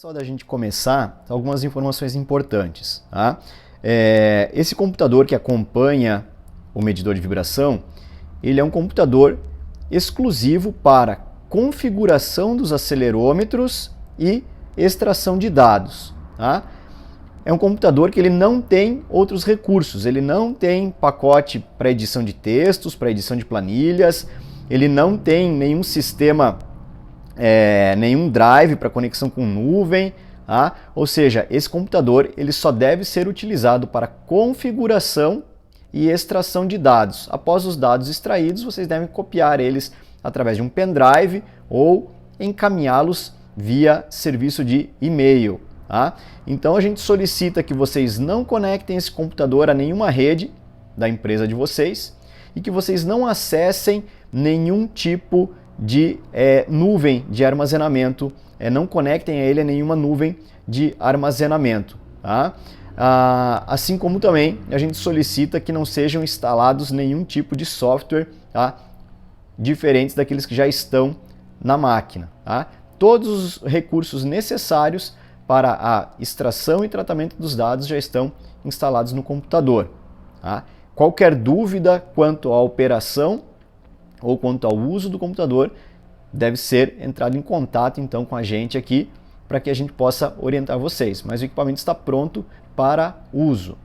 Só da gente começar, algumas informações importantes. Tá? Esse computador que acompanha o medidor de vibração, ele é um computador exclusivo para configuração dos acelerômetros e extração de dados. Tá? É um computador que ele não tem outros recursos, ele não tem pacote para edição de textos, para edição de planilhas, ele não tem nenhum sistema, nenhum drive para conexão com nuvem, tá? Ou seja, esse computador ele só deve ser utilizado para configuração e extração de dados. Após os dados extraídos, vocês devem copiar eles através de um pendrive ou encaminhá-los via serviço de e-mail. Tá? Então a gente solicita que vocês não conectem esse computador a nenhuma rede da empresa de vocês e que vocês não acessem nenhum tipo de nuvem de armazenamento, não conectem a ele a nenhuma nuvem de armazenamento. Tá? Assim como também a gente solicita que não sejam instalados nenhum tipo de software, tá? Diferentes daqueles que já estão na máquina. Tá? Todos os recursos necessários para a extração e tratamento dos dados já estão instalados no computador. Tá? Qualquer dúvida quanto à operação ou quanto ao uso do computador deve ser entrado em contato então com a gente aqui para que a gente possa orientar vocês. Mas o equipamento está pronto para uso.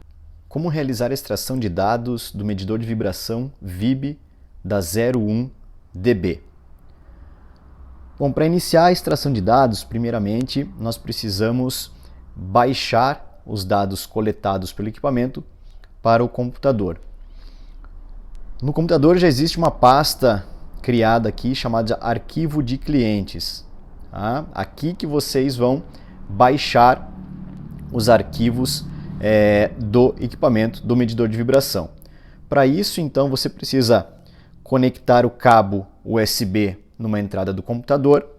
Como realizar a extração de dados do medidor de vibração VIB da 01DB? Bom, para iniciar a extração de dados, primeiramente nós precisamos baixar os dados coletados pelo equipamento para o computador. No computador já existe uma pasta criada aqui chamada arquivo de clientes. Tá? Aqui que vocês vão baixar os arquivos do equipamento do medidor de vibração. Para isso, então, você precisa conectar o cabo USB numa entrada do computador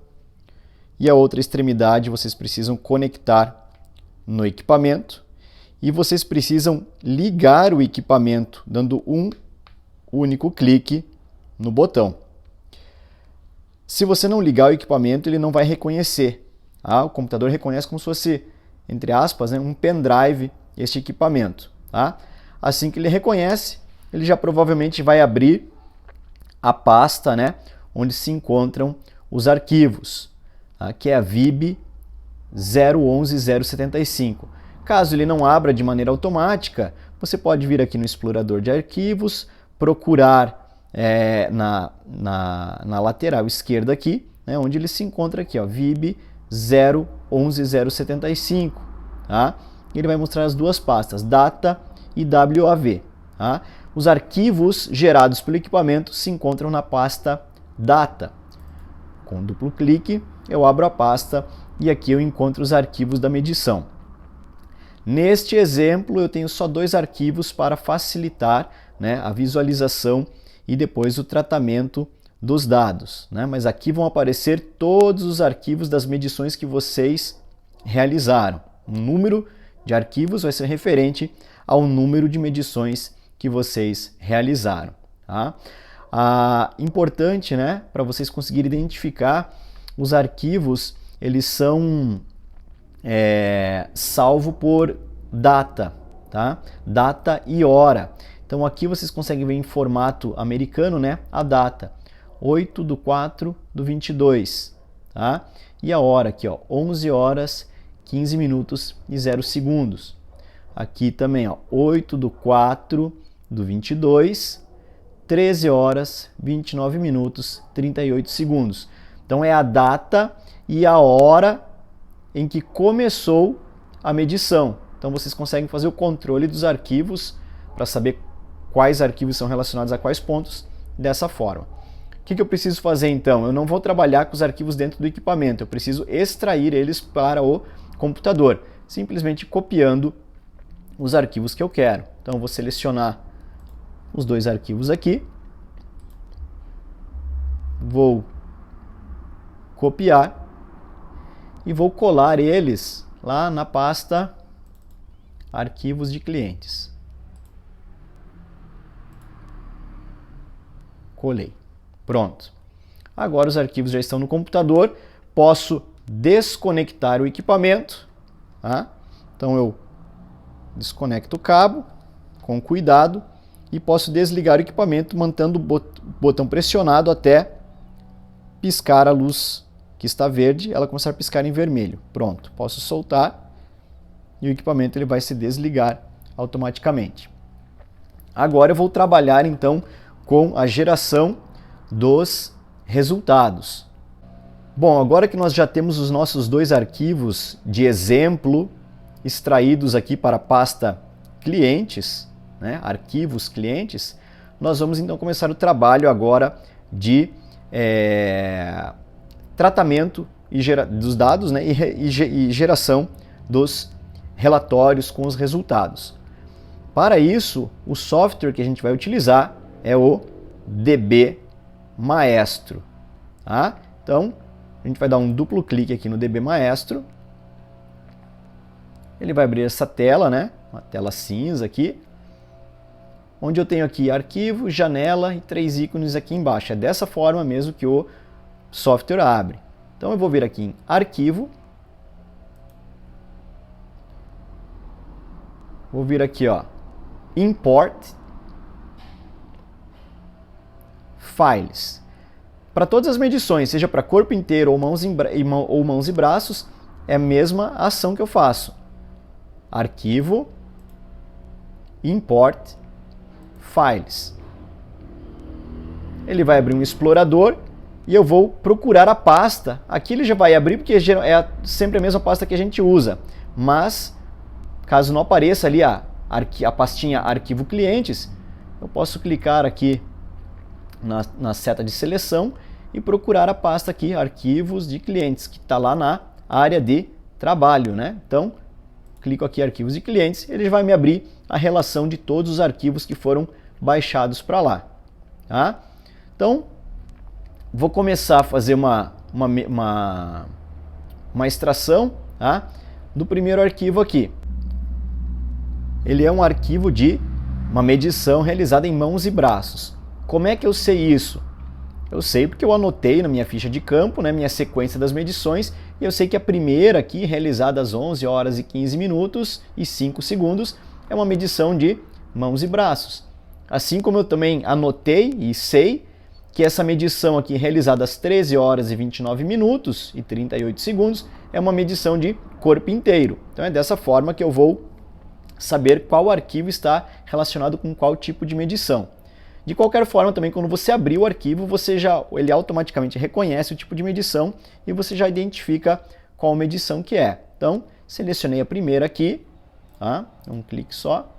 e a outra extremidade vocês precisam conectar no equipamento e vocês precisam ligar o equipamento dando um único clique no botão. Se você não ligar o equipamento, ele não vai reconhecer. Tá? O computador reconhece como se fosse, entre aspas, um pendrive este equipamento. Tá? Assim que ele reconhece, ele já provavelmente vai abrir a pasta, né, onde se encontram os arquivos, tá? Que é a VIB 011075. Caso ele não abra de maneira automática, você pode vir aqui no explorador de arquivos, procurar na lateral esquerda aqui, né, onde ele se encontra aqui, ó, VIB 011075. Tá? Ele vai mostrar as duas pastas, data e WAV. Tá? Os arquivos gerados pelo equipamento se encontram na pasta data. Com duplo clique, eu abro a pasta e aqui eu encontro os arquivos da medição. Neste exemplo, eu tenho só dois arquivos para facilitar, né, a visualização e depois o tratamento dos dados. Né? Mas aqui vão aparecer todos os arquivos das medições que vocês realizaram. O número de arquivos vai ser referente ao número de medições que vocês realizaram. Tá? Importante, né, para vocês conseguirem identificar os arquivos, eles são salvo por data, tá? Data e hora. Então aqui vocês conseguem ver em formato americano, né, a data, 8/4/22, tá? E a hora aqui, ó, 11 horas, 15 minutos e 0 segundos. Aqui também, ó, 8/4/22, 13 horas, 29 minutos, 38 segundos. Então é a data e a hora em que começou a medição. Então vocês conseguem fazer o controle dos arquivos para saber quais arquivos são relacionados a quais pontos dessa forma. O que eu preciso fazer então? Eu não vou trabalhar com os arquivos dentro do equipamento, eu preciso extrair eles para o computador, simplesmente copiando os arquivos que eu quero. Então eu vou selecionar os dois arquivos aqui, vou copiar e vou colar eles lá na pasta arquivos de clientes. Colei. Pronto. Agora os arquivos já estão no computador, posso desconectar o equipamento. Tá? Então eu desconecto o cabo com cuidado e posso desligar o equipamento mantendo o botão pressionado até piscar a luz que está verde, ela começar a piscar em vermelho. Pronto, posso soltar e o equipamento ele vai se desligar automaticamente. Agora eu vou trabalhar então com a geração dos resultados. Bom, agora que nós já temos os nossos dois arquivos de exemplo extraídos aqui para a pasta clientes, né, arquivos clientes, nós vamos então começar o trabalho agora de tratamento dos dados, né, e geração dos relatórios com os resultados. Para isso, o software que a gente vai utilizar é o DB Maestro. Tá? Então, a gente vai dar um duplo clique aqui no DB Maestro. Ele vai abrir essa tela, né? Uma tela cinza aqui, onde eu tenho aqui arquivo, janela e 3 ícones aqui embaixo. É dessa forma mesmo que o software abre. Então eu vou vir aqui em arquivo, vou vir aqui, ó, import files. Para todas as medições, seja para corpo inteiro ou mãos e braços, é a mesma ação que eu faço. Arquivo, import files. Ele vai abrir um explorador e eu vou procurar a pasta. Aqui ele já vai abrir porque é sempre a mesma pasta que a gente usa. Mas, caso não apareça ali a pastinha arquivo clientes, eu posso clicar aqui na seta de seleção e procurar a pasta aqui, arquivos de clientes, que está lá na área de trabalho, né? Então, clico aqui arquivos de clientes, ele vai me abrir a relação de todos os arquivos que foram baixados para lá. Tá? Então, vou começar a fazer uma extração, tá, do primeiro arquivo aqui. Ele é um arquivo de uma medição realizada em mãos e braços. Como é que eu sei isso? Eu sei porque eu anotei na minha ficha de campo, né, minha sequência das medições, e eu sei que a primeira aqui, realizada às 11 horas e 15 minutos e 5 segundos, é uma medição de mãos e braços. Assim como eu também anotei e sei que essa medição aqui, realizada às 13 horas e 29 minutos e 38 segundos, é uma medição de corpo inteiro. Então é dessa forma que eu vou saber qual arquivo está relacionado com qual tipo de medição. De qualquer forma, também quando você abrir o arquivo, ele automaticamente reconhece o tipo de medição e você já identifica qual medição que é. Então, selecionei a primeira aqui, tá? Um clique só,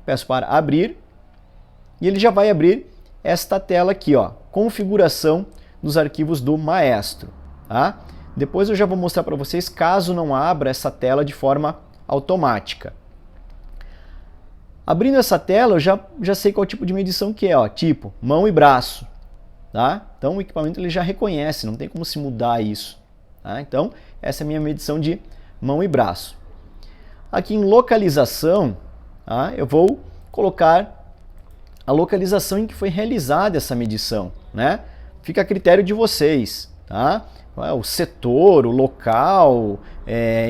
peço para abrir e ele já vai abrir esta tela aqui, ó, configuração dos arquivos do Maestro. Tá? Depois eu já vou mostrar para vocês caso não abra essa tela de forma automática. Abrindo essa tela, eu já sei qual tipo de medição que é, ó, tipo mão e braço. Tá? Então o equipamento ele já reconhece, não tem como se mudar isso. Tá? Então essa é a minha medição de mão e braço. Aqui em localização, tá, eu vou colocar a localização em que foi realizada essa medição. Né? Fica a critério de vocês. Tá? O setor, o local,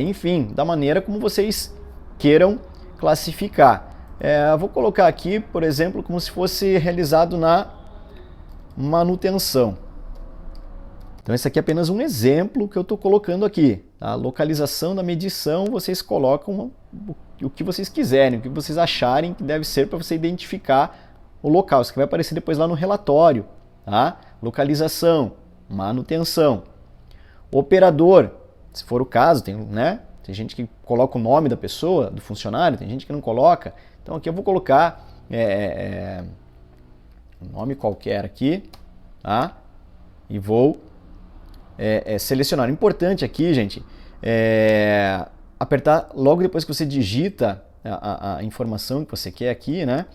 enfim, da maneira como vocês queiram classificar. Eu vou colocar aqui, por exemplo, como se fosse realizado na manutenção. Então esse aqui é apenas um exemplo que eu estou colocando aqui. A localização da medição, vocês colocam o que vocês quiserem, o que vocês acharem que deve ser para você identificar o local. Isso que vai aparecer depois lá no relatório. Tá? Localização, manutenção. Operador, se for o caso, tem gente que coloca o nome da pessoa, do funcionário, tem gente que não coloca. Então aqui eu vou colocar um nome qualquer aqui, tá? E vou selecionar. Importante aqui, gente, apertar logo depois que você digita a informação que você quer aqui, né?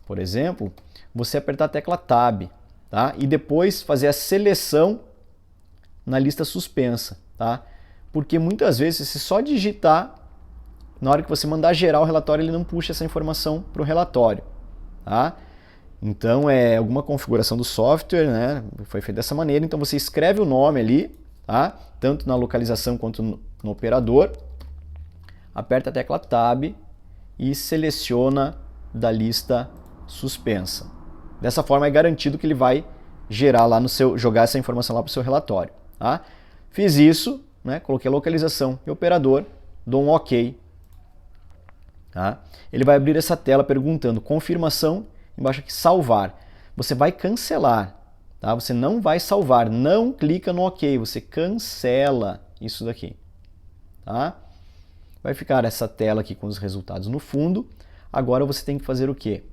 Por exemplo, você apertar a tecla Tab, tá? E depois fazer a seleção na lista suspensa, tá? Porque muitas vezes, se só digitar, na hora que você mandar gerar o relatório, ele não puxa essa informação para o relatório. Tá? Então, é alguma configuração do software, né? Foi feita dessa maneira. Então, você escreve o nome ali, tá? Tanto na localização quanto no operador. Aperta a tecla Tab e seleciona da lista suspensa. Dessa forma é garantido que ele vai gerar lá no seu, jogar essa informação lá para o seu relatório. Tá? Fiz isso, né? Coloquei a localização e operador, dou um OK. Tá? Ele vai abrir essa tela perguntando confirmação, embaixo aqui salvar. Você vai cancelar, tá? Você não vai salvar, não clica no OK, você cancela isso daqui. Tá? Vai ficar essa tela aqui com os resultados no fundo. Agora você tem que fazer o quê?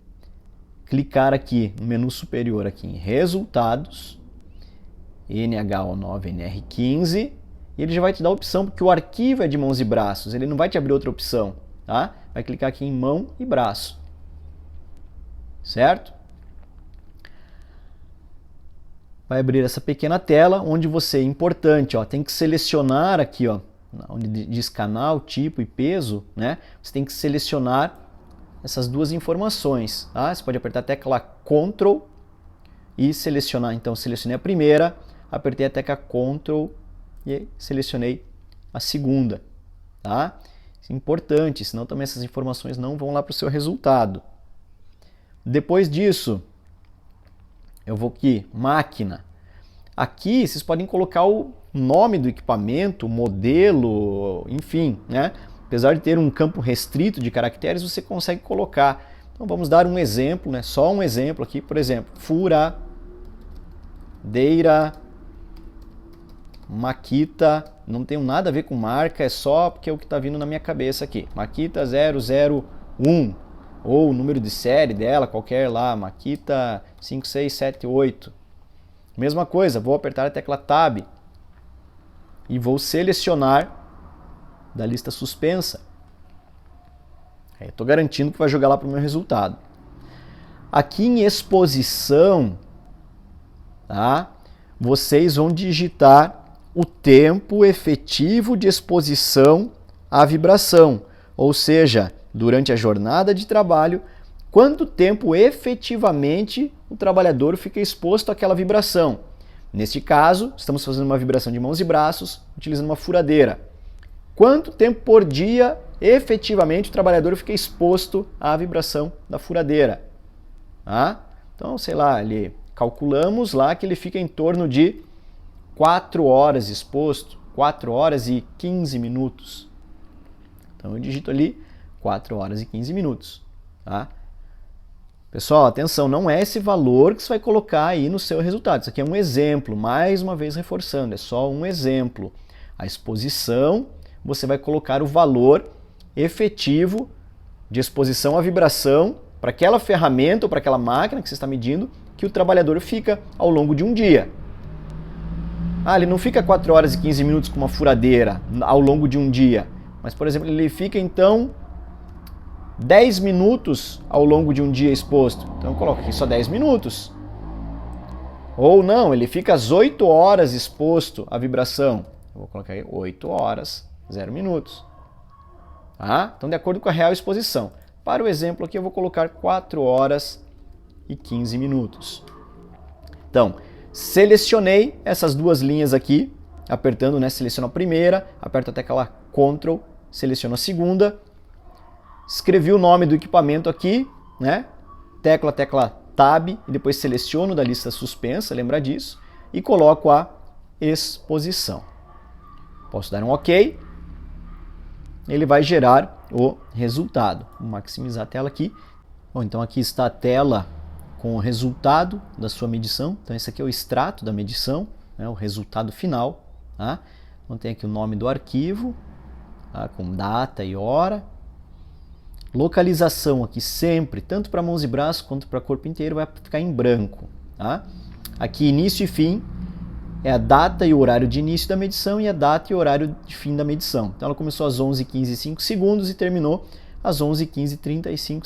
Clicar aqui no menu superior aqui em resultados, NHO9, NR15, e ele já vai te dar a opção, porque o arquivo é de mãos e braços, ele não vai te abrir outra opção, tá? Vai clicar aqui em mão e braço, certo? Vai abrir essa pequena tela, onde você, importante, ó, tem que selecionar aqui, ó, onde diz canal, tipo e peso, né? Você tem que selecionar essas duas informações, tá? Você pode apertar a tecla Ctrl e selecionar. Então, selecionei a primeira, apertei a tecla Ctrl e selecionei a segunda, tá? Isso é importante, senão também essas informações não vão lá para o seu resultado. Depois disso, eu vou aqui, máquina. Aqui vocês podem colocar o nome do equipamento, o modelo, enfim, né? Apesar de ter um campo restrito de caracteres, você consegue colocar. Então vamos dar um exemplo, né? Só um exemplo aqui, por exemplo, furadeira Makita, não tem nada a ver com marca, é só porque é o que está vindo na minha cabeça aqui. Makita 001, ou o número de série dela, qualquer lá, Makita 5678. Mesma coisa, vou apertar a tecla Tab e vou selecionar da lista suspensa. Estou garantindo que vai jogar lá para o meu resultado. Aqui em exposição, tá? Vocês vão digitar o tempo efetivo de exposição à vibração, ou seja, durante a jornada de trabalho, quanto tempo efetivamente o trabalhador fica exposto àquela vibração. Neste caso, estamos fazendo uma vibração de mãos e braços, utilizando uma furadeira. Quanto tempo por dia, efetivamente, o trabalhador fica exposto à vibração da furadeira? Tá? Então, sei lá, calculamos lá que ele fica em torno de 4 horas exposto, 4 horas e 15 minutos. Então, eu digito ali 4 horas e 15 minutos. Tá? Pessoal, atenção, não é esse valor que você vai colocar aí no seu resultado. Isso aqui é um exemplo, mais uma vez reforçando, é só um exemplo. A exposição, você vai colocar o valor efetivo de exposição à vibração para aquela ferramenta ou para aquela máquina que você está medindo que o trabalhador fica ao longo de um dia. Ah, ele não fica 4 horas e 15 minutos com uma furadeira ao longo de um dia, mas, por exemplo, ele fica então 10 minutos ao longo de um dia exposto. Então eu coloco aqui só 10 minutos. Ou não, ele fica às 8 horas exposto à vibração. Eu vou colocar aí 8 horas, 0 minutos. Tá? Então, de acordo com a real exposição. Para o exemplo aqui, eu vou colocar 4 horas e 15 minutos. Então, selecionei essas duas linhas aqui, apertando, né? Seleciono a primeira, aperto a tecla Ctrl, seleciono a segunda, escrevi o nome do equipamento aqui, né? Tecla Tab, e depois seleciono da lista suspensa, lembra disso, e coloco a exposição. Posso dar um OK. Ele vai gerar o resultado. Vou maximizar a tela aqui. Bom, então aqui está a tela com o resultado da sua medição. Então esse aqui é o extrato da medição, né, o resultado final. Tá? Então tem aqui o nome do arquivo, tá, com data e hora. Localização aqui sempre, tanto para mãos e braços quanto para corpo inteiro, vai ficar em branco. Tá? Aqui início e fim. É a data e o horário de início da medição e a data e o horário de fim da medição. Então ela começou às 11h15 e terminou às 11h15 e 35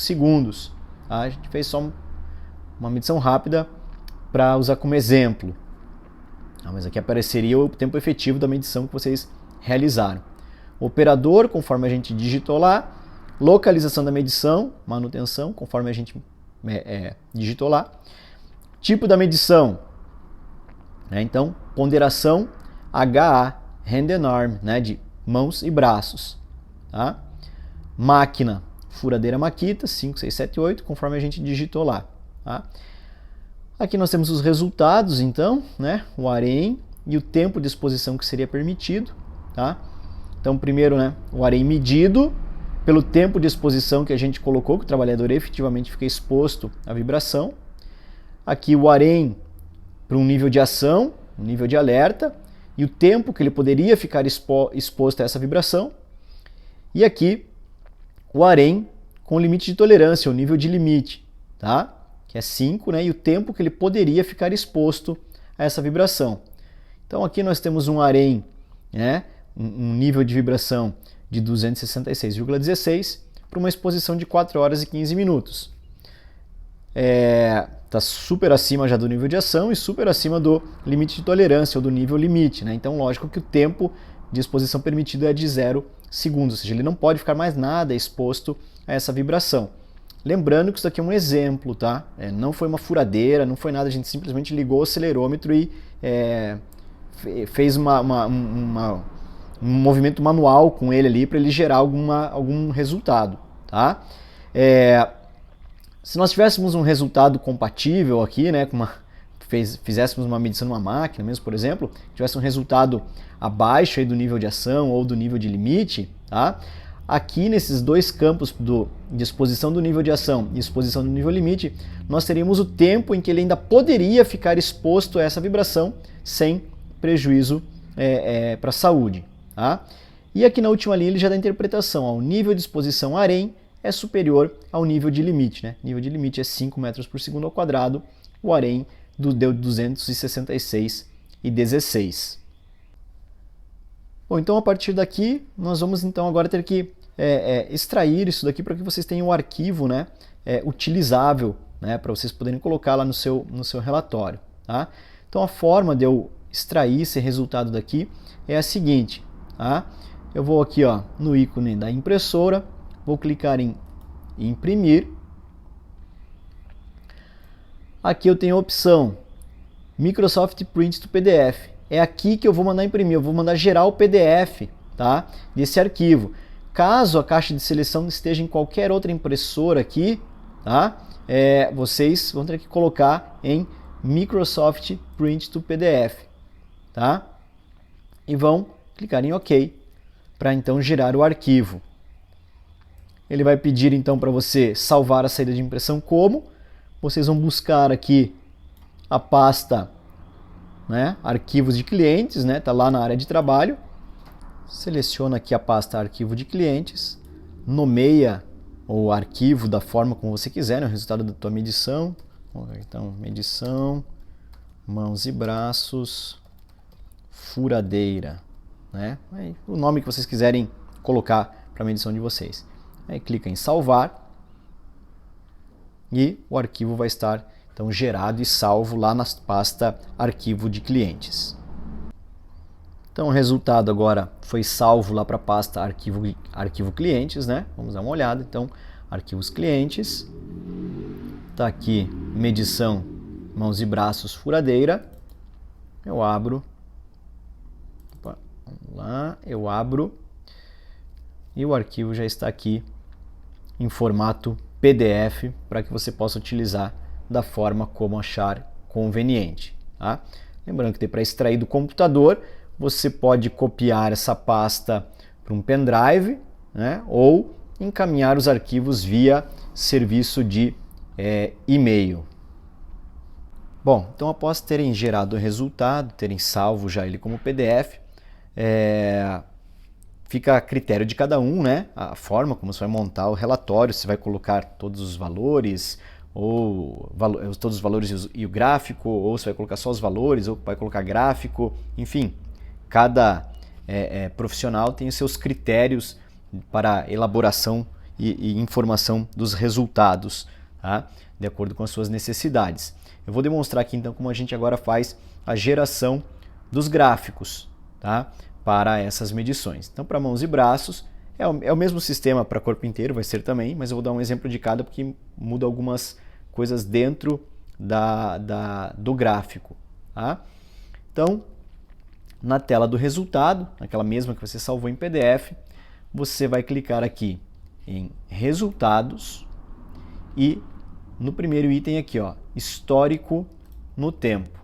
Tá? A gente fez só uma medição rápida para usar como exemplo. Mas aqui apareceria o tempo efetivo da medição que vocês realizaram. O operador, conforme a gente digitou lá. Localização da medição, manutenção, conforme a gente digitou lá. Tipo da medição. Então, ponderação, HA, hand and arm, né, de mãos e braços. Tá? Máquina, furadeira Makita, 5, 6, 7, 8, conforme a gente digitou lá. Tá? Aqui nós temos os resultados, então, né, o harém e o tempo de exposição que seria permitido. Tá? Então, primeiro, né, o harém medido pelo tempo de exposição que a gente colocou, que o trabalhador efetivamente fica exposto à vibração. Aqui o harém para um nível de ação, um nível de alerta, e o tempo que ele poderia ficar exposto a essa vibração. E aqui o harém com limite de tolerância, o nível de limite, tá? Que é 5, né? E o tempo que ele poderia ficar exposto a essa vibração. Então aqui nós temos um harém, né? Um nível de vibração de 266,16 para uma exposição de 4 horas e 15 minutos. Está super acima já do nível de ação e super acima do limite de tolerância ou do nível limite, né? Então, lógico que o tempo de exposição permitido é de 0 segundos, ou seja, ele não pode ficar mais nada exposto a essa vibração. Lembrando que isso aqui é um exemplo, tá? Não foi uma furadeira, não foi nada, a gente simplesmente ligou o acelerômetro e fez um movimento manual com ele ali para ele gerar algum resultado, tá? Se nós tivéssemos um resultado compatível aqui, né, fizéssemos uma medição numa máquina mesmo, por exemplo, tivesse um resultado abaixo aí do nível de ação ou do nível de limite, tá? Aqui nesses dois campos de exposição do nível de ação e exposição do nível limite, nós teríamos o tempo em que ele ainda poderia ficar exposto a essa vibração sem prejuízo para a saúde. Tá? E aqui na última linha ele já dá a interpretação, ó, o nível de exposição harém é superior ao nível de limite. Né? O nível de limite é 5 metros por segundo ao quadrado, o harém deu 266,16. Bom, então a partir daqui nós vamos então agora ter que extrair isso daqui para que vocês tenham um arquivo, né, utilizável, né, para vocês poderem colocar lá no seu relatório. Tá? Então a forma de eu extrair esse resultado daqui é a seguinte. Tá? Eu vou aqui, ó, no ícone da impressora, vou clicar em imprimir. Aqui eu tenho a opção Microsoft Print to PDF. É aqui que eu vou mandar imprimir, eu vou mandar gerar o PDF, tá, desse arquivo. Caso a caixa de seleção esteja em qualquer outra impressora aqui, tá, vocês vão ter que colocar em Microsoft Print to PDF. Tá? E vão clicar em OK para então gerar o arquivo. Ele vai pedir então para você salvar a saída de impressão como. Vocês vão buscar aqui a pasta, né, arquivos de clientes, né, tá lá na área de trabalho. Seleciona aqui a pasta arquivo de clientes, nomeia o arquivo da forma como você quiser, né, o resultado da tua medição. Então, medição, mãos e braços, furadeira, né? Aí, o nome que vocês quiserem colocar para a medição de vocês. Aí clica em salvar e o arquivo vai estar então gerado e salvo lá na pasta arquivo de clientes. Então o resultado agora foi salvo lá para a pasta arquivo clientes, né? Vamos dar uma olhada. Então arquivos clientes, tá aqui medição mãos e braços furadeira. Eu abro. Opa, vamos lá, eu abro e o arquivo já está aqui em formato PDF para que você possa utilizar da forma como achar conveniente. Tá? Lembrando que para extrair do computador, você pode copiar essa pasta para um pendrive, né? Ou encaminhar os arquivos via serviço de e-mail. Bom, então após terem gerado o resultado, terem salvo já ele como PDF, fica a critério de cada um, né? A forma como você vai montar o relatório, se vai colocar todos os valores, ou todos os valores e o gráfico, ou se vai colocar só os valores, ou vai colocar gráfico, enfim, cada profissional tem os seus critérios para elaboração e informação dos resultados, tá? De acordo com as suas necessidades. Eu vou demonstrar aqui então como a gente agora faz a geração dos gráficos, tá? Para essas medições. Então, para mãos e braços, é o mesmo sistema para corpo inteiro, vai ser também, mas eu vou dar um exemplo de cada porque muda algumas coisas dentro do gráfico. Tá? Então, na tela do resultado, naquela mesma que você salvou em PDF, você vai clicar aqui em Resultados e no primeiro item aqui, ó, Histórico no Tempo.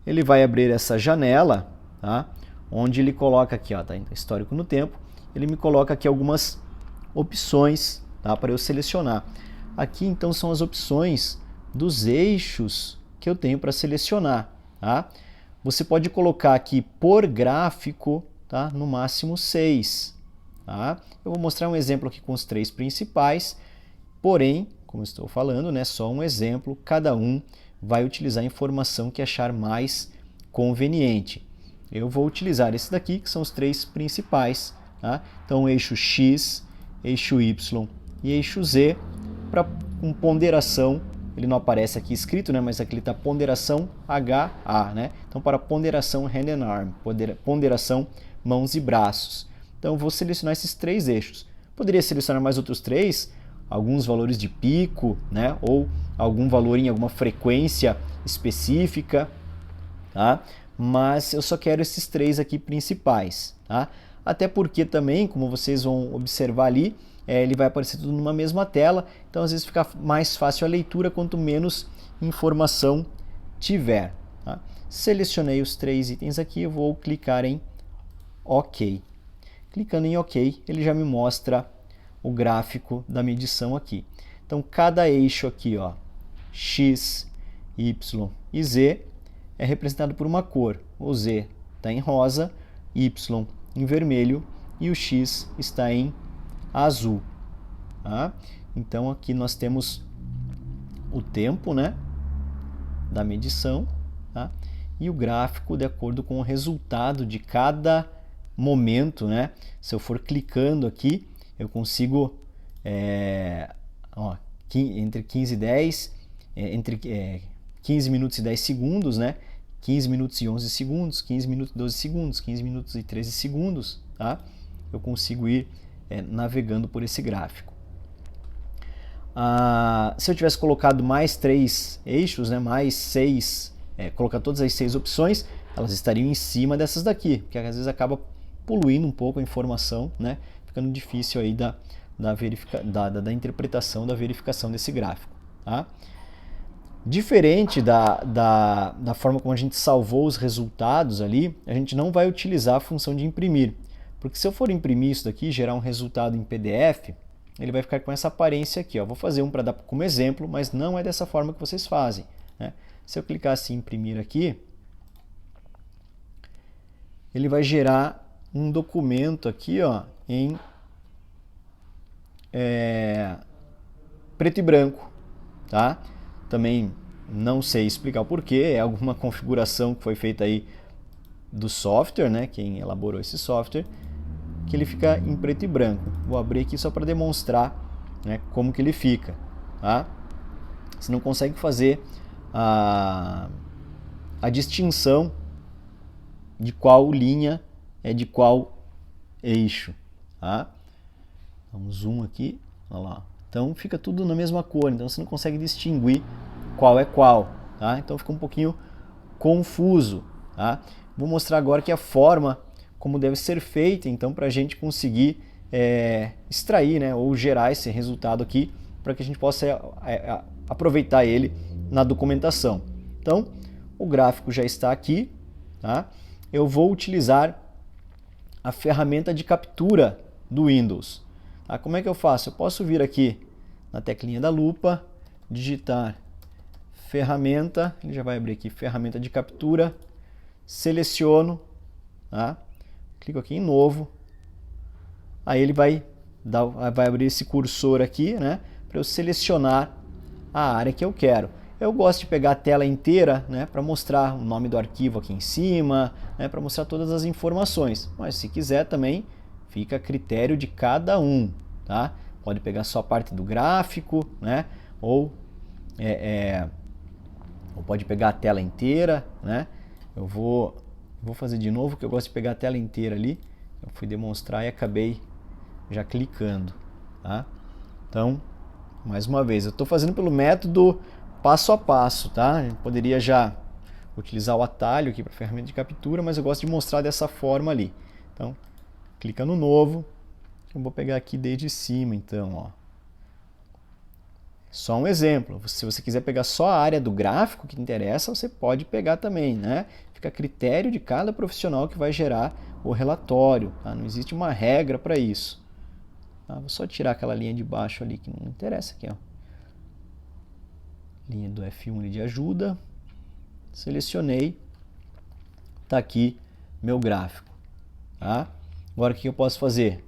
Ele vai abrir essa janela, tá? Onde ele coloca aqui, ó, tá? Histórico no Tempo. Ele me coloca aqui algumas opções, tá? Para eu selecionar. Aqui então são as opções dos eixos que eu tenho para selecionar, tá? Você pode colocar aqui por gráfico, tá? No máximo 6. Tá? Eu vou mostrar um exemplo aqui com os 3 principais, porém, como estou falando, né, só um exemplo, cada um vai utilizar a informação que achar mais conveniente. Eu vou utilizar esse daqui, que são os 3 principais. Tá? Então, eixo X, eixo Y e eixo Z, com ponderação, ele não aparece aqui escrito, né, mas aqui ele está ponderação HA. Né? Então, para ponderação hand and arm, ponderação mãos e braços. Então, eu vou selecionar esses 3 eixos. Poderia selecionar mais outros 3, alguns valores de pico, né? Ou algum valor em alguma frequência específica, tá? Mas eu só quero esses 3 aqui principais. Tá? Até porque também, como vocês vão observar ali, ele vai aparecer tudo numa mesma tela, então às vezes fica mais fácil a leitura quanto menos informação tiver. Tá? Selecionei os 3 itens aqui, eu vou clicar em OK. Clicando em OK, ele já me mostra o gráfico da medição aqui. Então, cada eixo aqui, ó, X, Y e Z, é representado por uma cor. O Z está em rosa, Y em vermelho e o X está em azul. Tá? Então, aqui nós temos o tempo, né, da medição, tá? E o gráfico de acordo com o resultado de cada momento, né? Se eu for clicando aqui, eu consigo entre 15 e 10, entre 15 minutos e 10 segundos, né? 15 minutos e 11 segundos, 15 minutos e 12 segundos, 15 minutos e 13 segundos, tá? Eu consigo ir navegando por esse gráfico. Se eu tivesse colocado mais 3 eixos, né? Mais 6, colocar todas as 6 opções, elas estariam em cima dessas daqui, porque às vezes acaba poluindo um pouco a informação, né? Ficando difícil aí da interpretação, da verificação desse gráfico. Tá? Diferente da forma como a gente salvou os resultados ali, a gente não vai utilizar a função de imprimir, porque se eu for imprimir isso daqui, gerar um resultado em PDF, ele vai ficar com essa aparência aqui. Ó. Vou fazer um para dar como exemplo, mas não é dessa forma que vocês fazem. Né? Se eu clicar assim em imprimir aqui, ele vai gerar um documento aqui, ó, em preto e branco, tá? Também não sei explicar o porquê, é alguma configuração que foi feita aí do software, né? Quem elaborou esse software, que ele fica em preto e branco. Vou abrir aqui só para demonstrar, né, como que ele fica, tá? Você não consegue fazer a distinção de qual linha é de qual eixo, tá? Um zoom aqui, olha lá. Então fica tudo na mesma cor, então você não consegue distinguir qual é qual, tá? Então fica um pouquinho confuso, tá? Vou mostrar agora que a forma como deve ser feita, então, para a gente conseguir extrair, né, ou gerar esse resultado aqui, para que a gente possa aproveitar ele na documentação. Então, o gráfico já está aqui, tá? Eu vou utilizar a ferramenta de captura do Windows. Tá? Como é que eu faço? Eu posso vir aqui na teclinha da lupa, digitar ferramenta, ele já vai abrir aqui ferramenta de captura, seleciono, tá? Clico aqui em novo, aí ele vai abrir esse cursor aqui, né, para eu selecionar a área que eu quero. Eu gosto de pegar a tela inteira, né, para mostrar o nome do arquivo aqui em cima, né, para mostrar todas as informações. Mas se quiser também, fica a critério de cada um. Tá? Pode pegar só a parte do gráfico, né, ou pode pegar a tela inteira. Né? Eu vou fazer de novo, que eu gosto de pegar a tela inteira ali. Eu fui demonstrar e acabei já clicando. Tá? Então, mais uma vez, eu estou fazendo pelo método passo a passo, tá? A gente poderia já utilizar o atalho aqui para a ferramenta de captura, mas eu gosto de mostrar dessa forma ali. Então, clica no novo. Eu vou pegar aqui desde cima, então, ó. Só um exemplo. Se você quiser pegar só a área do gráfico que interessa, você pode pegar também, né? Fica a critério de cada profissional que vai gerar o relatório, tá? Não existe uma regra para isso. Tá? Vou só tirar aquela linha de baixo ali que não interessa aqui, ó. Linha do F1 ali de ajuda. Selecionei. Tá aqui meu gráfico, tá? Agora o que eu posso fazer?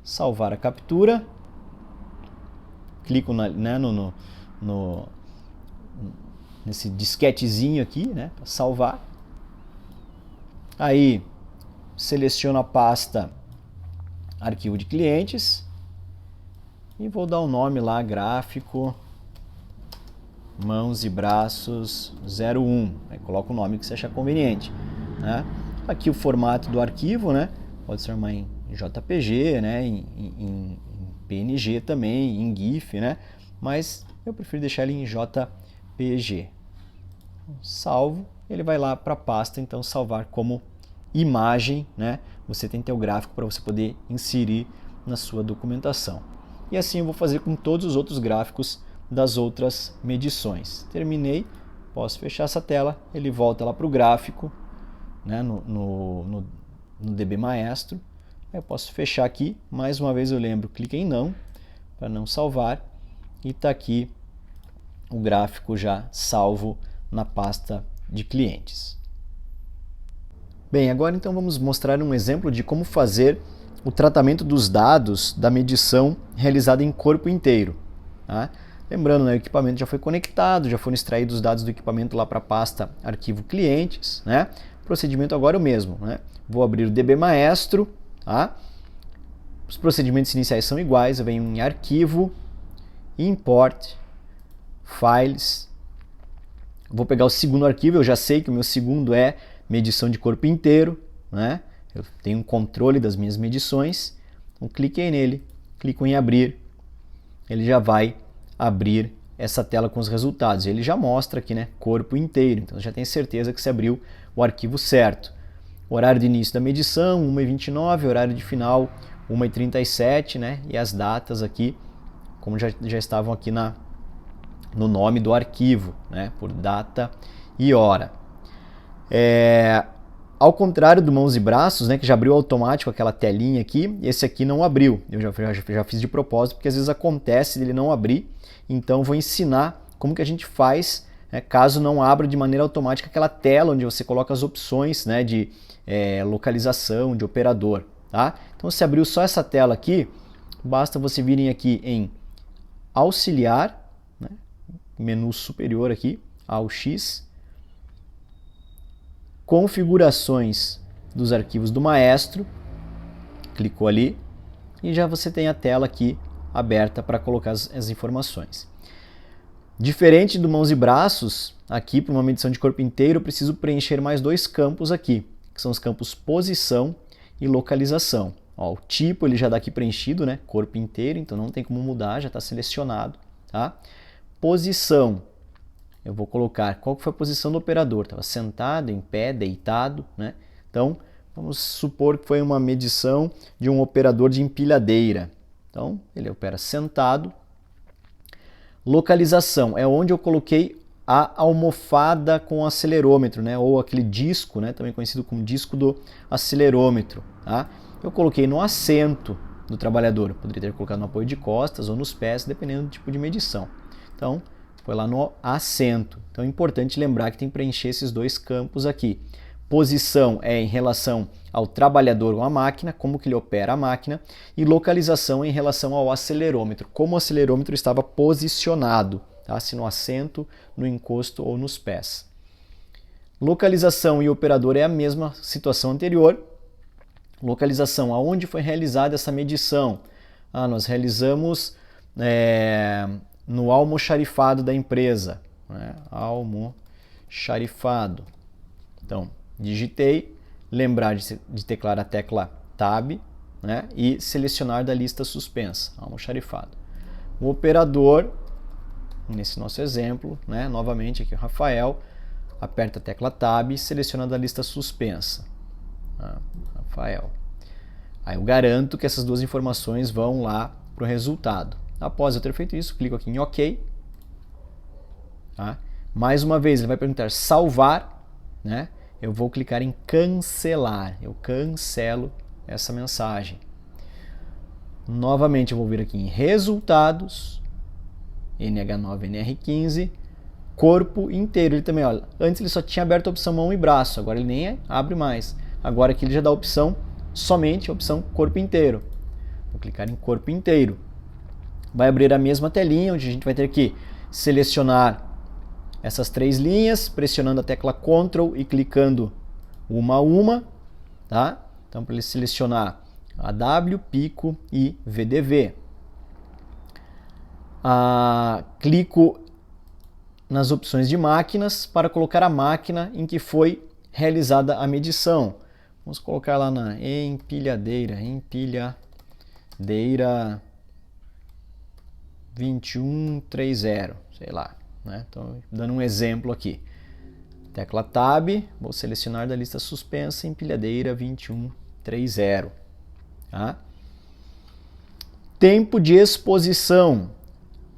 Salvar a captura. Clico nesse disquetezinho aqui, né, para salvar. Aí seleciono a pasta arquivo de clientes e vou dar um nome lá, gráfico mãos e braços 01. Aí coloca o nome que você achar conveniente, né? Aqui o formato do arquivo, né? Pode ser em JPG, né? Em PNG também, em GIF, né? Mas eu prefiro deixar ele em JPG. Salvo, ele vai lá para a pasta, então salvar como imagem, né? Você tem teu gráfico para você poder inserir na sua documentação. E assim eu vou fazer com todos os outros gráficos das outras medições. Terminei, posso fechar essa tela, ele volta lá para o gráfico, né? no DB Maestro. Eu posso fechar aqui, mais uma vez eu lembro, clique em não, para não salvar, e está aqui o gráfico já salvo na pasta de clientes. Bem, agora então vamos mostrar um exemplo de como fazer o tratamento dos dados da medição realizada em corpo inteiro. Tá? Lembrando, né, o equipamento já foi conectado, já foram extraídos os dados do equipamento lá para a pasta arquivo clientes, né? O procedimento agora é o mesmo, né? Vou abrir o DB Maestro. Tá? Os procedimentos iniciais são iguais, eu venho em arquivo, import, files, vou pegar o segundo arquivo, eu já sei que o meu segundo é medição de corpo inteiro, né? Eu tenho um controle das minhas medições, então cliquei nele, clico em abrir, ele já vai abrir essa tela com os resultados, ele já mostra aqui, né, corpo inteiro, então já tenho certeza que você abriu o arquivo certo. Horário de início da medição, 1h29, horário de final, 1h37, né? E as datas aqui, como já estavam aqui no nome do arquivo, né? Por data e hora. Ao contrário do mãos e braços, né? Que já abriu automático aquela telinha aqui, esse aqui não abriu. Eu já fiz de propósito, porque às vezes acontece dele não abrir, então vou ensinar como que a gente faz, né, caso não abra de maneira automática aquela tela onde você coloca as opções, né, de localização, de operador. Tá? Então, se abriu só essa tela aqui, basta você virem aqui em auxiliar, né, menu superior aqui, AUX, configurações dos arquivos do Maestro, clicou ali e já você tem a tela aqui aberta para colocar as informações. Diferente do mãos e braços, aqui para uma medição de corpo inteiro eu preciso preencher mais dois campos aqui, que são os campos posição e localização. Ó, o tipo ele já dá aqui preenchido, né? Corpo inteiro, então não tem como mudar, já está selecionado. Tá? Posição, eu vou colocar qual foi a posição do operador, estava sentado, em pé, deitado, né? Então, vamos supor que foi uma medição de um operador de empilhadeira. Então, ele opera sentado. Localização é onde eu coloquei a almofada com acelerômetro, né? Ou aquele disco, né? Também conhecido como disco do acelerômetro. Tá? Eu coloquei no assento do trabalhador, poderia ter colocado no apoio de costas ou nos pés, dependendo do tipo de medição. Então, foi lá no assento. Então é importante lembrar que tem que preencher esses dois campos aqui. Posição é em relação ao trabalhador ou à máquina, como que ele opera a máquina, e localização é em relação ao acelerômetro, como o acelerômetro estava posicionado, tá? Se no assento, no encosto ou nos pés. Localização e operador é a mesma situação anterior. Localização, aonde foi realizada essa medição? Nós realizamos no almoxarifado da empresa, né? Almoxarifado. Então, digitei, lembrar de teclar a tecla Tab, né? E selecionar da lista suspensa, almoxarifado. O operador, nesse nosso exemplo, né? Novamente aqui o Rafael, aperta a tecla Tab e seleciona da lista suspensa. Rafael. Aí eu garanto que essas duas informações vão lá para o resultado. Após eu ter feito isso, clico aqui em OK. Tá? Mais uma vez, ele vai perguntar salvar, né? Eu vou clicar em cancelar. Eu cancelo essa mensagem. Novamente eu vou vir aqui em resultados, NH9, NR15, corpo inteiro. Ele também, olha, antes ele só tinha aberto a opção mão e braço, agora ele nem abre mais. Agora aqui ele já dá a opção, somente a opção corpo inteiro. Vou clicar em corpo inteiro. Vai abrir a mesma telinha, onde a gente vai ter que selecionar essas três linhas, pressionando a tecla Ctrl e clicando uma a uma, tá? Então, para ele selecionar AW, Pico e VDV. Clico nas opções de máquinas para colocar a máquina em que foi realizada a medição. Vamos colocar lá na empilhadeira 2130, sei lá, né? Então, dando um exemplo aqui. Tecla Tab, vou selecionar da lista suspensa empilhadeira 2130. Tá? Tempo de exposição.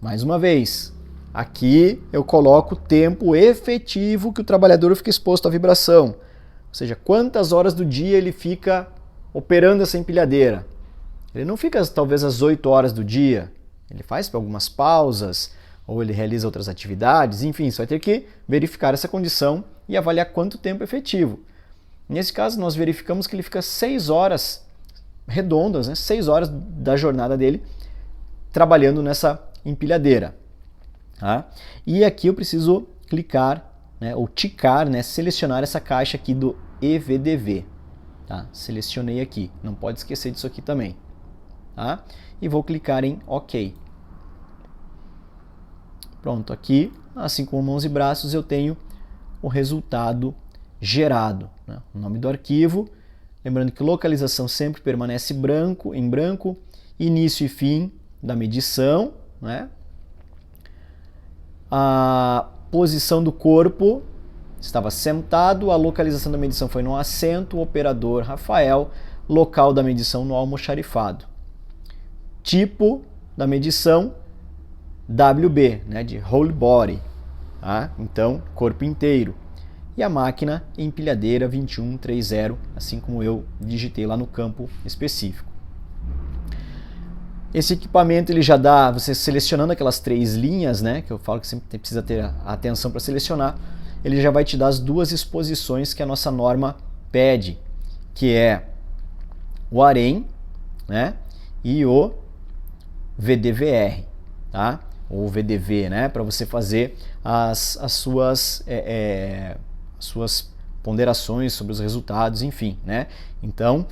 Mais uma vez, aqui eu coloco o tempo efetivo que o trabalhador fica exposto à vibração. Ou seja, quantas horas do dia ele fica operando essa empilhadeira. Ele não fica talvez às 8 horas do dia. Ele faz algumas pausas, ou ele realiza outras atividades, enfim, você vai ter que verificar essa condição e avaliar quanto tempo efetivo. Nesse caso, nós verificamos que ele fica 6 horas redondas, né? 6 horas da jornada dele trabalhando nessa empilhadeira. Tá? E aqui eu preciso clicar, né, ou ticar, né, selecionar essa caixa aqui do EVDV. Tá? Selecionei aqui, não pode esquecer disso aqui também. Tá? E vou clicar em OK. Pronto, aqui, assim como mãos e braços, eu tenho o resultado gerado. Né? O nome do arquivo, lembrando que localização sempre permanece em branco, início e fim da medição, né? A posição do corpo estava sentado, a localização da medição foi no assento, o operador Rafael, local da medição no almoxarifado. Tipo da medição WB, né, de whole body, tá? Então corpo inteiro. E a máquina empilhadeira 2130, assim como eu digitei lá no campo específico. Esse equipamento ele já dá, você selecionando aquelas três linhas, né, que eu falo que sempre precisa ter a atenção para selecionar, ele já vai te dar as duas exposições que a nossa norma pede, que é o AREM, né, e o VDVR, tá? Ou VDV, né, para você fazer as suas ponderações sobre os resultados, enfim, né? Então,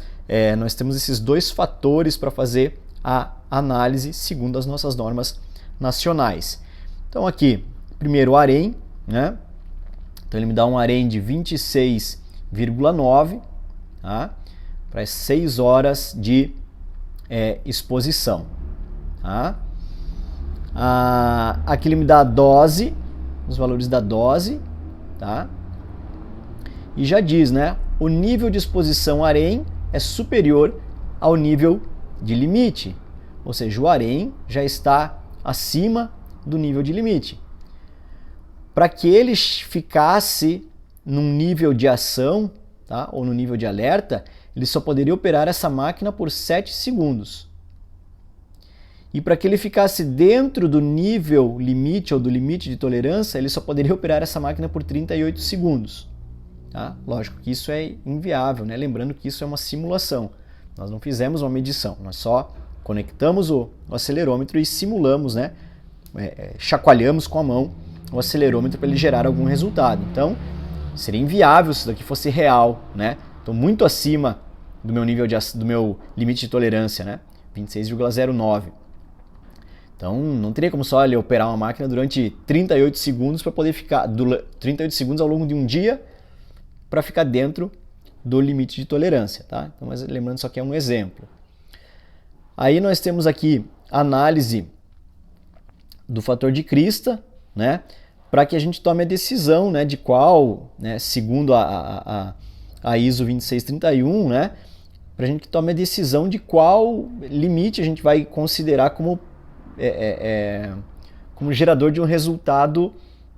nós temos esses dois fatores para fazer a análise segundo as nossas normas nacionais. Então aqui, primeiro o AREM, né? Então ele me dá um AREM de 26,9, tá? Para 6 horas de exposição. Tá? Aqui ele me dá a dose, os valores da dose, tá? E já diz, né? O nível de exposição AREM é superior ao nível de limite, ou seja, o AREM já está acima do nível de limite. Para que ele ficasse num nível de ação, tá? Ou no nível de alerta, ele só poderia operar essa máquina por 7 segundos. E para que ele ficasse dentro do nível limite ou do limite de tolerância, ele só poderia operar essa máquina por 38 segundos. Tá? Lógico que isso é inviável, né? Lembrando que isso é uma simulação. Nós não fizemos uma medição, nós só conectamos o acelerômetro e simulamos, né? Chacoalhamos com a mão o acelerômetro para ele gerar algum resultado. Então, seria inviável se isso daqui fosse real, né? Estou muito acima do meu nível do meu limite de tolerância, né? 26,09. Então, não teria como só ele operar uma máquina durante 38 segundos para poder ficar 38 segundos ao longo de um dia para ficar dentro do limite de tolerância, tá? Então, mas lembrando, só que é um exemplo. Aí nós temos aqui a análise do fator de crista, né? para que a gente tome a decisão, né, de qual, né, segundo a ISO 2631, né, para a gente tome a decisão de qual limite a gente vai considerar como, como gerador de um resultado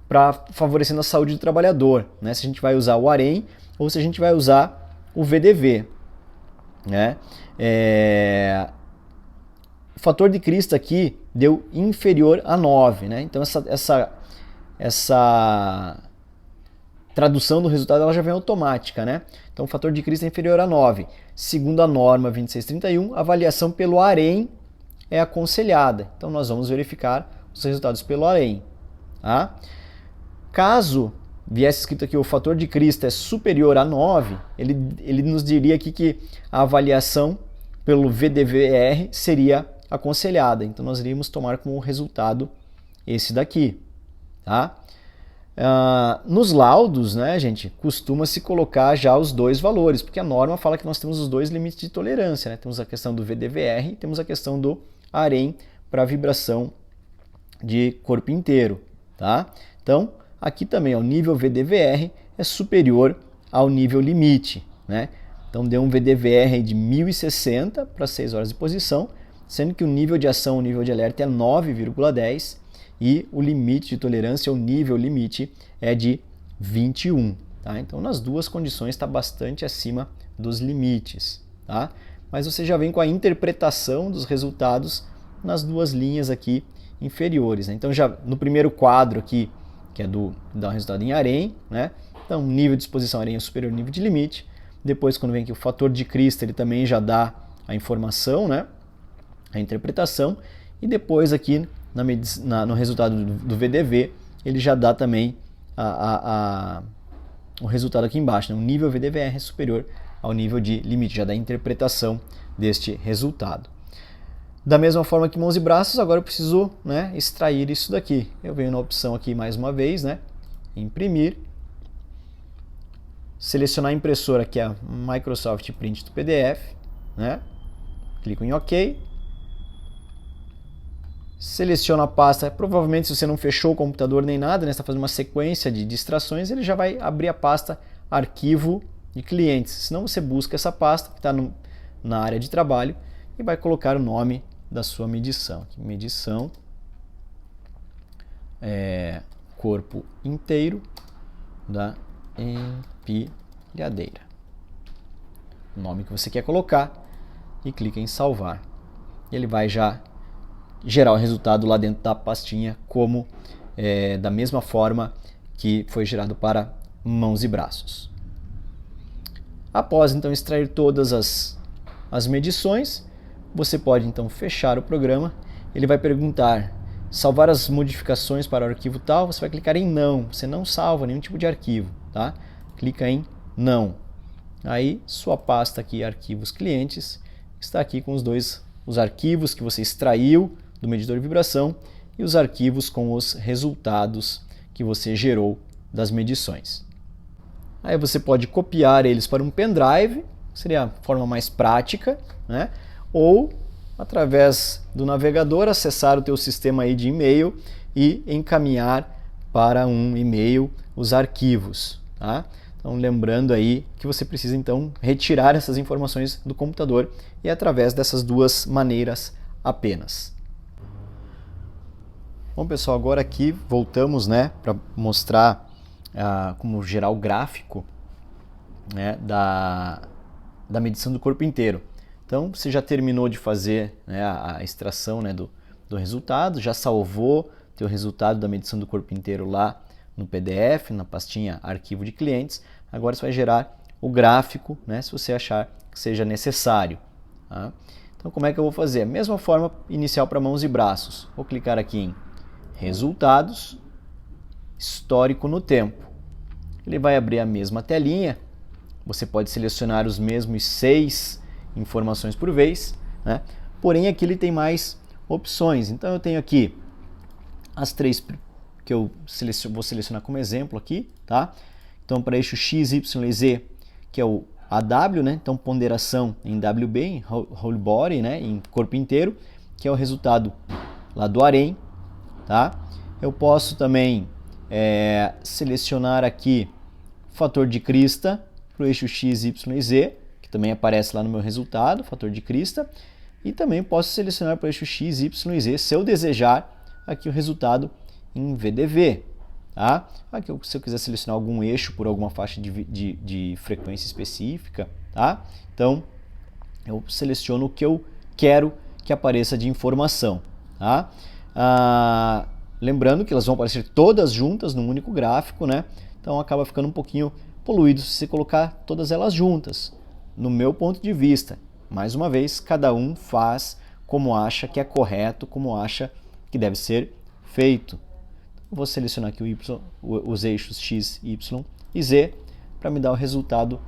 para favorecendo a saúde do trabalhador, né, se a gente vai usar o AREM ou se a gente vai usar o VDV. Né? O fator de Christa aqui deu inferior a 9, né? Então essa tradução do resultado ela já vem automática, né? Então o fator de Christa é inferior a 9. Segundo a norma 2631, a avaliação pelo AREM é aconselhada. Então nós vamos verificar os resultados pelo AREM. Tá? Caso viesse escrito aqui o fator de Christa é superior a 9, ele nos diria aqui que a avaliação pelo VDVR seria aconselhada. Então nós iríamos tomar como resultado esse daqui. Tá? Nos laudos, né, gente, costuma-se colocar já os dois valores, porque a norma fala que nós temos os dois limites de tolerância. Né? Temos a questão do VDVR e temos a questão do AREM para vibração de corpo inteiro. Tá? Então, aqui também o nível VDVR é superior ao nível limite. Né? Então deu um VDVR de 1060 para 6 horas de posição, sendo que o nível de ação, o nível de alerta é 9,10 e o limite de tolerância, o nível limite, é de 21. Tá? Então nas duas condições está bastante acima dos limites. Tá? Mas você já vem com a interpretação dos resultados nas duas linhas aqui inferiores. Né? Então já no primeiro quadro aqui, que é dá um resultado em AREM, né? Então nível de exposição AREM é superior ao nível de limite. Depois quando vem aqui o fator de Christa, ele também já dá a informação, né? A interpretação. E depois aqui no resultado do VDV, ele já dá também o resultado aqui embaixo. Né? O nível VDVR é superior ao nível de limite, já dá a interpretação deste resultado. Da mesma forma que mãos e braços, agora eu preciso, né, extrair isso daqui. Eu venho na opção aqui mais uma vez, né, imprimir, selecionar a impressora, que é a Microsoft Print do PDF, né, clico em OK, seleciono a pasta. Provavelmente, se você não fechou o computador nem nada, né, está fazendo uma sequência de distrações, ele já vai abrir a pasta arquivo de clientes. Senão você busca essa pasta que está na área de trabalho e vai colocar o nome da sua medição. Aqui, medição corpo inteiro da empilhadeira. O nome que você quer colocar e clica em salvar. Ele vai já gerar o resultado lá dentro da pastinha, como da mesma forma que foi gerado para mãos e braços. Após então extrair todas as medições, você pode então fechar o programa. Ele vai perguntar: salvar as modificações para o arquivo tal? Você vai clicar em não, você não salva nenhum tipo de arquivo, tá? Clica em não. Aí sua pasta aqui, arquivos clientes, está aqui com os arquivos que você extraiu do medidor de vibração e os arquivos com os resultados que você gerou das medições. Aí você pode copiar eles para um pendrive, seria a forma mais prática, né? Ou através do navegador acessar o teu sistema aí de e-mail e encaminhar para um e-mail os arquivos, tá? Então lembrando aí que você precisa então retirar essas informações do computador e através dessas duas maneiras apenas. Bom pessoal, agora aqui voltamos, né, para mostrar como gerar o gráfico, né, da medição do corpo inteiro. Então, você já terminou de fazer, né, a extração, né, do resultado, já salvou o resultado da medição do corpo inteiro lá no PDF, na pastinha arquivo de clientes. Agora você vai gerar o gráfico, né, se você achar que seja necessário. Tá? Então, como é que eu vou fazer? Mesma forma inicial para mãos e braços. Vou clicar aqui em Resultados, Histórico no Tempo. Ele vai abrir a mesma telinha. Você pode selecionar os mesmos 6 informações por vez, né? Porém aqui ele tem mais opções. Então eu tenho aqui as 3 que eu vou selecionar como exemplo aqui, tá? Então para eixo X, Y e Z, que é o AW, né? Então ponderação em WB, em whole body, né? Em corpo inteiro, que é o resultado lá do AREM, tá? Eu posso também selecionar aqui o fator de crista para o eixo x, y e z, que também aparece lá no meu resultado, fator de crista, e também posso selecionar para o eixo x, y e z, se eu desejar, aqui o resultado em VDV. Tá? Aqui, se eu quiser selecionar algum eixo por alguma faixa de frequência específica, tá? Então eu seleciono o que eu quero que apareça de informação. Tá? Lembrando que elas vão aparecer todas juntas num único gráfico, né? Então acaba ficando um pouquinho poluído se você colocar todas elas juntas. No meu ponto de vista, mais uma vez, cada um faz como acha que é correto, como acha que deve ser feito. Vou selecionar aqui os eixos x, y e z para me dar o resultado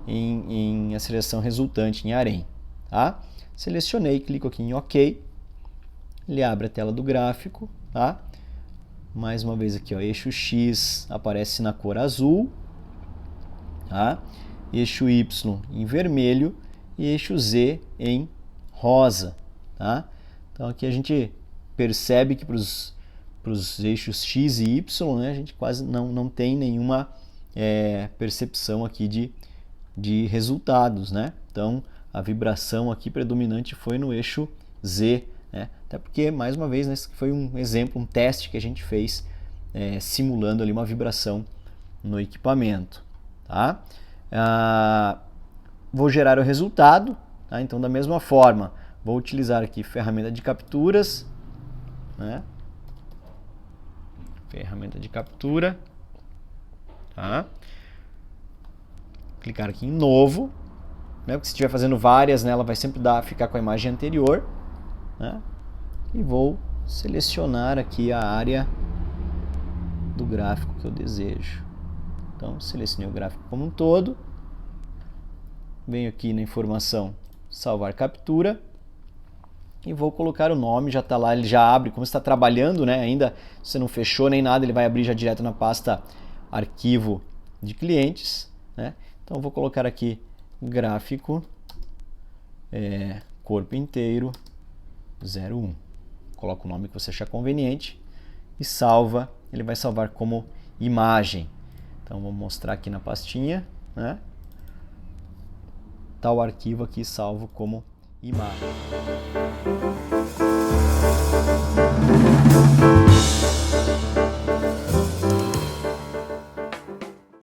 em a seleção resultante em harém. Tá? Selecionei, clico aqui em OK, ele abre a tela do gráfico. Tá? Mais uma vez aqui, ó, eixo x aparece na cor azul, tá? Eixo y em vermelho e eixo z em rosa. Tá? Então aqui a gente percebe que para os eixos x e y, né, a gente quase não tem nenhuma percepção aqui de resultados, né? Então a vibração aqui predominante foi no eixo z, né? Até porque, mais uma vez, né, esse foi um exemplo, um teste que a gente fez simulando ali uma vibração no equipamento. Tá? Vou gerar o resultado, tá? Então da mesma forma vou utilizar aqui ferramenta de capturas, né? Ferramenta de captura, tá? Clicar aqui em novo, né? Porque se estiver fazendo várias, né, ela vai sempre ficar com a imagem anterior, né? E vou selecionar aqui a área do gráfico que eu desejo. Então selecionei o gráfico como um todo, venho aqui na informação salvar captura e vou colocar o nome, já está lá, ele já abre, como está trabalhando, né? Ainda você não fechou nem nada, ele vai abrir já direto na pasta arquivo de clientes, né? Então vou colocar aqui gráfico corpo inteiro 01. Coloca o nome que você achar conveniente e salva, ele vai salvar como imagem. Então vou mostrar aqui na pastinha, né? Tá o arquivo aqui salvo como imagem.